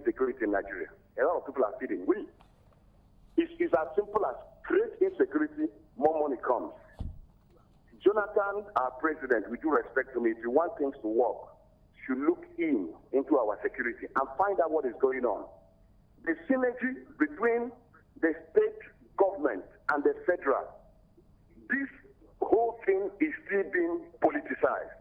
insecurity in Nigeria. A lot of people are feeding. It's as simple as create insecurity, more money comes. Jonathan, our president, with due respect to me, if you want things to work, should look into our security and find out what is going on. The synergy between the state government and the federal, this whole thing is still being politicized.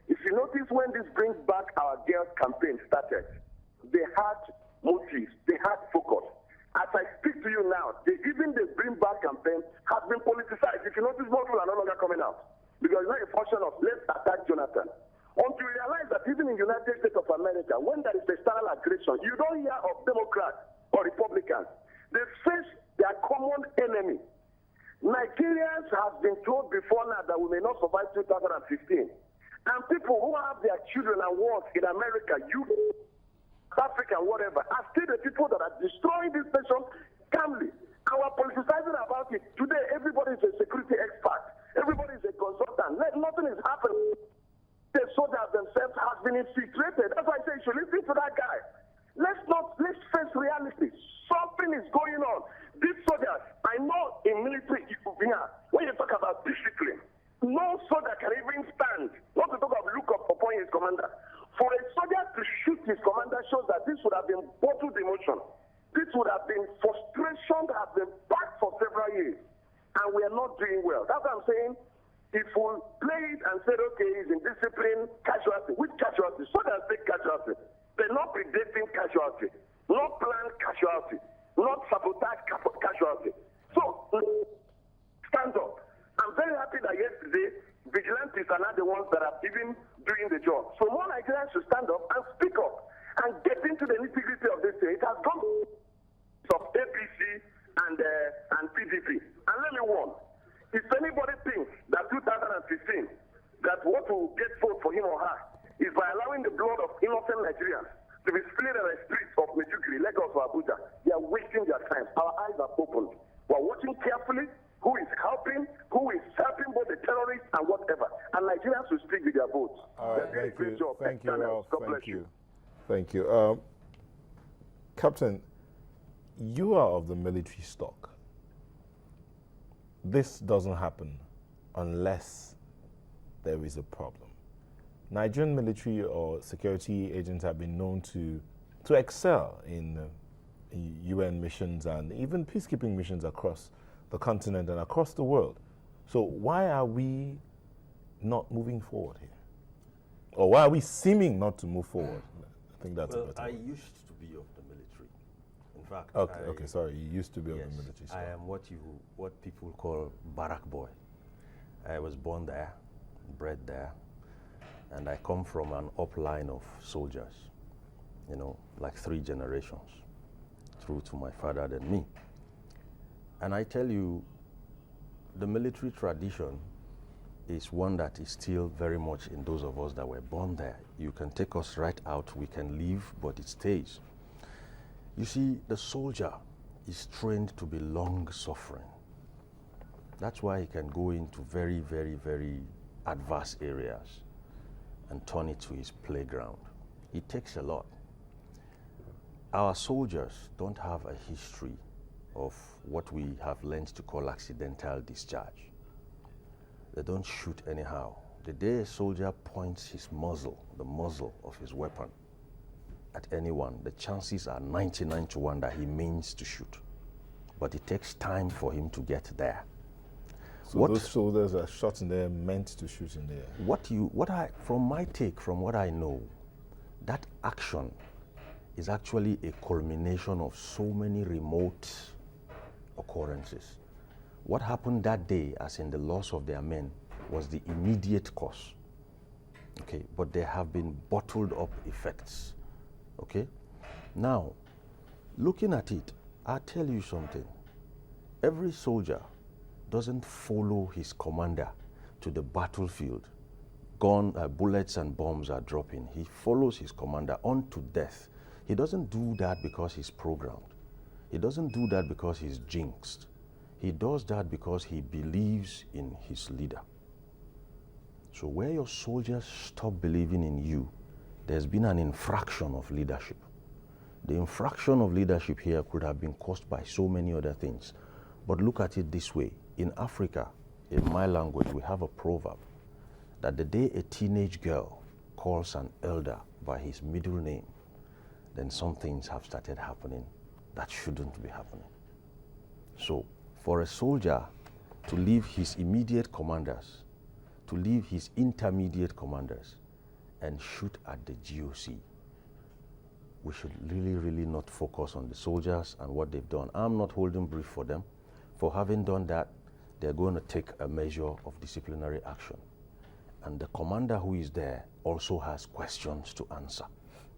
If you notice, when this Bring Back Our Girls campaign started, they had motives, they had focus. As I speak to you now, even the Bring Back campaign has been politicized. If you notice, more people are no longer coming out because it's not a function of let's attack Jonathan. Until you realize that even in the United States of America, when there is external aggression, you don't hear of Democrats or Republicans. They face their common enemy. Nigerians have been told before now that we may not survive 2015. And people who have their children and wives in America, Africa, whatever, are still the people that are destroying this nation calmly. And we're politicizing about it. Today, everybody is a security expert. Everybody is a consultant. Nothing is happening. The soldiers themselves have been infiltrated. That's why I say you should listen to that guy. Let's face reality. Something is going on. These soldiers, I know in military, when you talk about discipline, no soldier can even stand, not to talk of look up upon his commander. For a soldier to shoot his commander shows that this would have been bottled emotion. This would have been frustration that has been packed for several years. And we are not doing well. That's what I'm saying. If we play it and say, okay, he's in discipline, casualty. Which casualty? Soldiers take casualty. They're not predating casualty, not planned casualty, not sabotage casualty. So, stand up. I'm very happy that yesterday, vigilantes are not the ones that are even doing the job. So more Nigerians should stand up and speak up and get into the nitty-gritty of this thing. It has gone of APC and PDP. And let me warn, if anybody thinks that 2015, that what will get vote for him or her is by allowing the blood of innocent Nigerians to be spilled on the streets of Medjugorje, Lagos, or Abuja, they are wasting their time. Our eyes are opened. We're watching carefully who is helping both the terrorists and whatever. And Nigerians will speak with their votes. All right, thank you. Job. Thank you, Ralph. God bless you. Thank you. Captain, you are of the military stock. This doesn't happen unless there is a problem. Nigerian military or security agents have been known to excel in UN missions and even peacekeeping missions across the continent and across the world. So why are we not moving forward here? Or why are we seeming not to move forward? I think that's a better I word. used to be of the military. In fact, Okay, sorry. You used to be of the military. I am what people call barrack boy. I was born there, bred there, and I come from an upline of soldiers, like 3 generations, through to my father and me. And I tell you, the military tradition is one that is still very much in those of us that were born there. You can take us right out, we can leave, but it stays. You see, the soldier is trained to be long-suffering. That's why he can go into very, very, very adverse areas and turn it to his playground. It takes a lot. Our soldiers don't have a history of what we have learned to call accidental discharge. They don't shoot anyhow. The day a soldier points his muzzle, the muzzle of his weapon, at anyone, the chances are 99 to 1 that he means to shoot. But it takes time for him to get there. So those soldiers are shot in there meant to shoot in there? From my take, from what I know, that action is actually a culmination of so many remote occurrences. What happened that day, as in the loss of their men, was the immediate cause. Okay, but there have been bottled up effects. Okay, now, looking at it, I'll tell you something. Every soldier doesn't follow his commander to the battlefield. Bullets and bombs are dropping. He follows his commander on to death. He doesn't do that because he's programmed. He doesn't do that because he's jinxed. He does that because he believes in his leader. So where your soldiers stop believing in you, there's been an infraction of leadership. The infraction of leadership here could have been caused by so many other things. But look at it this way. In Africa, in my language, we have a proverb that the day a teenage girl calls an elder by his middle name, then some things have started happening that shouldn't be happening. So for a soldier to leave his immediate commanders, to leave his intermediate commanders, and shoot at the GOC, we should really not focus on the soldiers and what they've done. I'm not holding brief for them. For having done that, they're going to take a measure of disciplinary action. And the commander who is there also has questions to answer.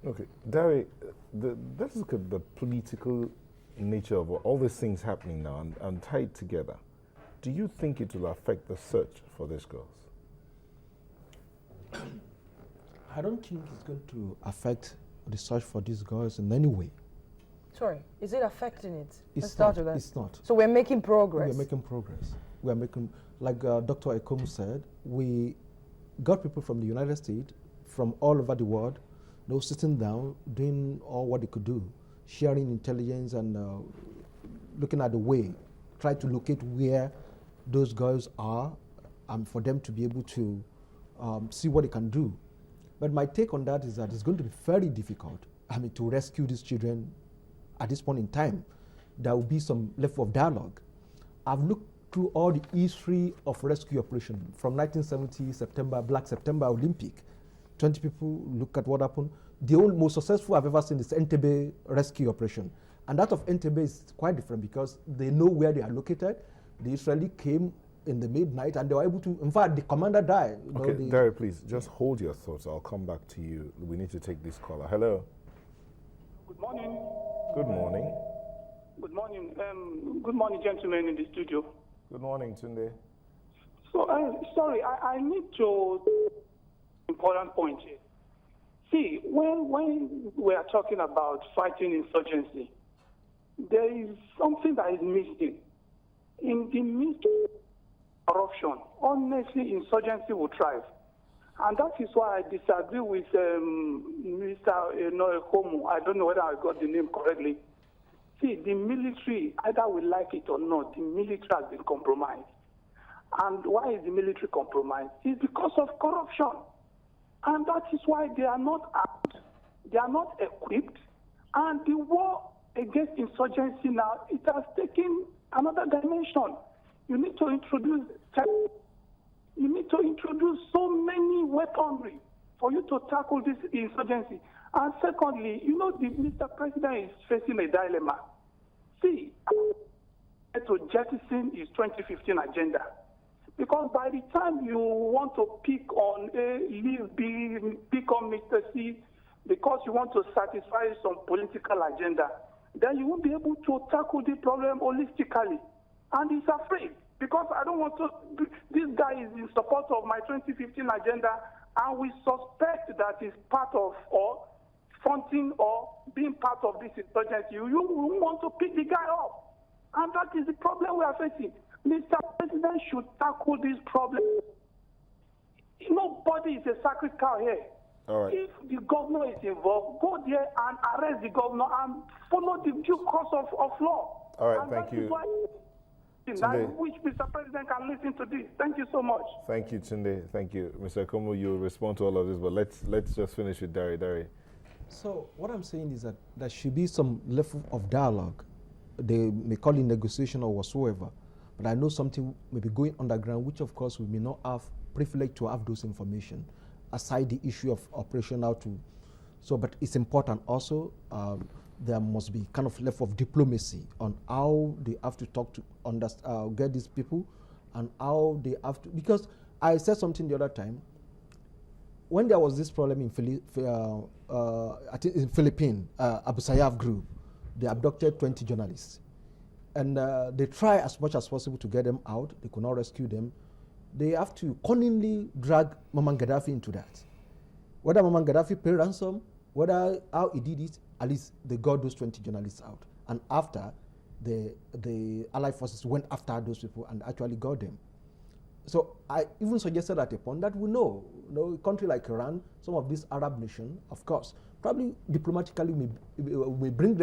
Okay, Dari, let's look at the political nature of all these things happening now and tie it together. Do you think it will affect the search for these girls? I don't think it's going to affect the search for these girls in any way. Sorry, is it affecting it? It's not. It's not. So we're making progress. We're making progress. We're making, like Dr. Ekhomu said, we got people from the United States, from all over the world, sitting down, doing all what they could do, sharing intelligence and looking at the way, try to locate where those girls are, for them to be able to see what they can do. But my take on that is that it's going to be very difficult, to rescue these children at this point in time. There will be some level of dialogue. I've looked through all the history of rescue operation from 1970 September, Black September Olympic. 20 people, look at what happened. The most successful I've ever seen is Entebbe rescue operation. And that of Entebbe is quite different because they know where they are located. The Israeli came in the midnight and they were able to, in fact, the commander died. Okay, Dari, please, just hold your thoughts. I'll come back to you. We need to take this caller. Hello. Good morning. Good morning. Good morning. Good morning, gentlemen in the studio. Good morning, Tunde. So, sorry, I need to important point here. See, when we are talking about fighting insurgency, there is something that is missing. In the midst of corruption, honestly, insurgency will thrive. And that is why I disagree with Mr. Ona Ekhomu. I don't know whether I got the name correctly. See, the military, either we like it or not, the military has been compromised. And why is the military compromised? It's because of corruption. And that is why they are not armed, they are not equipped. And the war against insurgency now, it has taken another dimension. You need to introduce so many weaponry for you to tackle this insurgency. And secondly, the Mr. President is facing a dilemma. See, to jettison his 2015 agenda. Because by the time you want to pick on leave B, pick on Mr. C, because you want to satisfy some political agenda, then you won't be able to tackle the problem holistically. And he's afraid, because I don't want to, this guy is in support of my 2015 agenda, and we suspect that he's part of or fronting or being part of this insurgency. You want to pick the guy up. And that is the problem we are facing. Mr. President should tackle this problem. Nobody is a sacred cow here. All right. If the governor is involved, go there and arrest the governor and follow the due course of law. All right, and thank you. I wish Mr. President can listen to this. Thank you so much. Thank you, Tunde. Thank you. Mr. Ekhomu, you'll respond to all of this, but let's just finish with Dari. So what I'm saying is that there should be some level of dialogue. They may call it negotiation or whatsoever, but I know something may be going underground, which of course we may not have privilege to have those information, aside the issue of operation how to. So, but it's important also, there must be kind of level of diplomacy on how they have to talk to get these people and how they have to, because I said something the other time, when there was this problem in I think in Philippines, Abu Sayyaf group, they abducted 20 journalists. And they try as much as possible to get them out. They could not rescue them. They have to cunningly drag Muammar Gaddafi into that. Whether Muammar Gaddafi paid ransom, whether how he did it, at least they got those 20 journalists out. And after, the Allied forces went after those people and actually got them. So I even suggested at a point that we know, a country like Iran, some of these Arab nations, of course, probably diplomatically may bring them